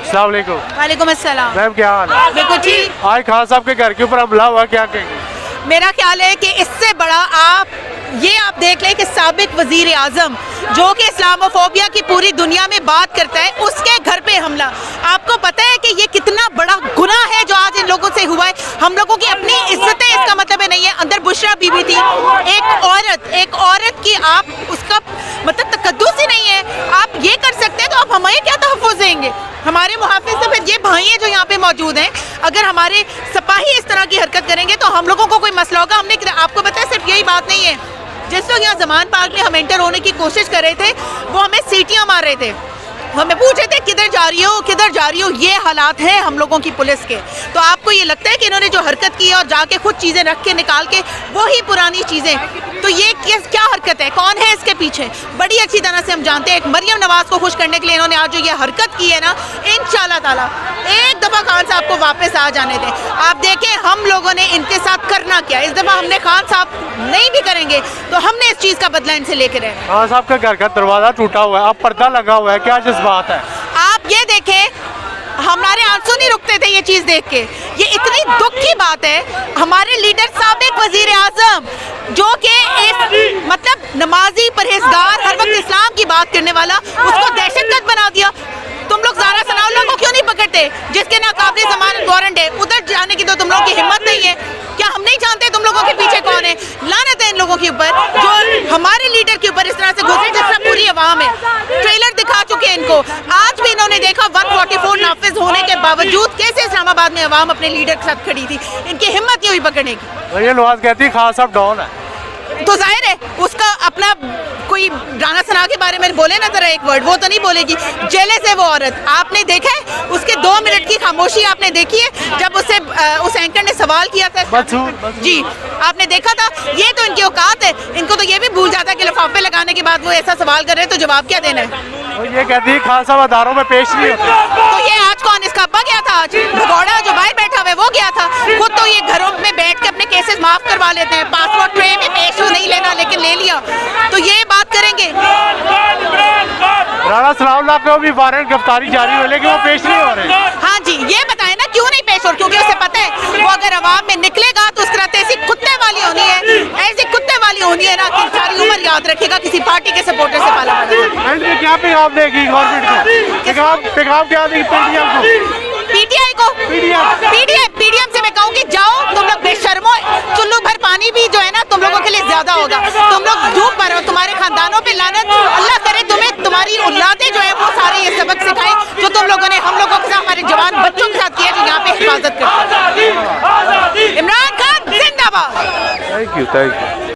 अस्सलाम वालेकुम। वालेकुम अस्सलाम। मैम क्या हाल है? बिल्कुल ठीक। आज खान साहब के घर के ऊपर हमला हुआ, क्या कहेंगे? मेरा ख्याल है कि इससे बड़ा आप देख लें कि साबिक वजीर आजम जो कि इस्लामोफोबिया की पूरी दुनिया में बात करता है, उसके घर पे हमला। आपको पता है कि ये कितना बड़ा गुनाह है जो आज इन लोगों से हुआ है। हम लोगों की अपनी इज्जतें इसका मतलब नहीं है। अंदर बुशरा बीबी थी, एक औरत की आप उसका मतलब तकद्दुस ही नहीं है। आप ये कर सकते हैं तो आप हमें क्या तहफ़्फ़ुज़ देंगे? हमारे मुहाफ़िज़ तो फिर ये भाई हैं जो यहाँ पे मौजूद हैं। अगर हमारे सिपाही इस तरह की हरकत करेंगे तो हम लोगों को कोई मसला होगा। हमने आपको पता है सिर्फ यही बात नहीं है, जिस लोग यहाँ जमान पार्क में हम एंटर होने की कोशिश कर रहे थे वो हमें सीटियाँ मार रहे थे, हमें पूछ रहे थे किधर जा रही हो, किधर जा रही हो। ये हालात हैं हम लोगों की पुलिस के। तो आपको ये लगता है कि इन्होंने जो हरकत की है और जाके खुद चीज़ें रख के निकाल के वही पुरानी चीज़ें, तो ये क्या हरकत है? कौन है इसके पीछे? बड़ी अच्छी तरह से हम जानते हैं। एक मरियम नवाज को खुश करने के लिए इन्होंने आज जो ये हरकत की है ना, इंशाल्लाह ताला एक दफ़ा खान साहब को वापस आ जाने दें। आप देखें हम लोगों ने इनके साथ करना क्या। इस दफ़ा हमने खान साहब नहीं भी करेंगे तो हमने इस चीज़ का बदला इनसे लेके रहना है। खान साहब का घर का दरवाज़ा टूटा हुआ है, अब पर्दा लगा हुआ है, क्या जज्बात है? आप ये देखें, हमारे आंसू नहीं रुकते थे ये चीज़ देख के। ये इतनी दुख की बात है। हमारे लीडर साबिक वजीर आजम जो कि मतलब नमाजी परहेजगार हर वक्त इस्लाम की बात करने वाला, उसको दहशतगर्द बना दिया। तुम लोग ज़ारा सनाउल्लाह को क्यों नहीं पकड़ते जिसके नाकाबिल ज़मानत वारंट है? उधर जाने की तो तुम लोगों की हिम्मत नहीं है। क्या हम नहीं जानते तुम लोगों के पीछे कौन है? लानत है इन लोगों के ऊपर जो हमारे लीडर के ऊपर इस तरह से गुजरे जिस तरह पूरी आवाम है। ट्रेलर दिखा चुके हैं इनको। आज भी इन्होंने देखा 144 नाफिज होने के बावजूद कैसे इस्लामाबाद में आवाम अपने लीडर के साथ खड़ी थी। इनकी हिम्मत नहीं हुई पकड़ने की। मरियम नवाज कहती है खान साहब डॉन है। तो जाहिर है उसका अपना कोई राना सना के बारे में बोले ना जरा एक वर्ड, वो तो नहीं बोलेगी। जेलस है वो औरत। आपने देखा है उसके 2 मिनट की खामोशी आपने देखी है जब उससे उस एंकर ने सवाल किया था जी, आपने देखा था। ये तो इनकी औकात है। इनको तो ये भी भूल जाता है कि लिफाफे लगाने के बाद वो ऐसा सवाल कर रहे हैं तो जवाब क्या देना है। ये कहती है खान साहब अदारों में पेश नहीं होते। तो ये आज कौन, इसका अब्बा गया था? आज भगौड़ा जो बाहर बैठा हुआ है वो गया था। खुद तो ये घरों में बैठ के अपने केसेस माफ करवा लेते हैं। पासपोर्ट ट्रे में पेश नहीं लेना लेकिन ले लिया, तो ये बात करेंगे। राना सनाउल्लाह को भी वारंट गिरफ्तारी जारी हो लेकिन वो पेश नहीं हो रहे। हाँ जी, ये बताएं ना क्यों नहीं पेश हो? क्योंकि उसे पता है वो अगर अवाम में निकलेगा तो उसकी रात ऐसी कुत्ते वाली होनी है, ऐसी कुत्ते वाली होनी है ना कि सारी उम्र याद रखेगा किसी पार्टी के सपोर्टर से पाला पड़ा। एंड में क्या पैगाम देगी गवर्नमेंट को? पैगाम क्या देगी पीटीएम को? पीटीआई को पीडीएम से मैं कहूँगी जाओ तुम लोग बेशर्मो। चुल्लू भर पानी भी जो है ना तुम लोगों के लिए ज्यादा होगा। तुम लोग धूप भरो, तुम्हारे खानदानों पे लानत। अल्लाह करे तुम्हें तुम्हारी औलादें जो है वो सारे ये सबक सिखाएं जो तुम लोगों ने हम लोगों के साथ, हमारे जवान बच्चों के साथ किया जो यहाँ पे हिफाजत करते हैं। इमरान खान जिंदाबाद। Thank you.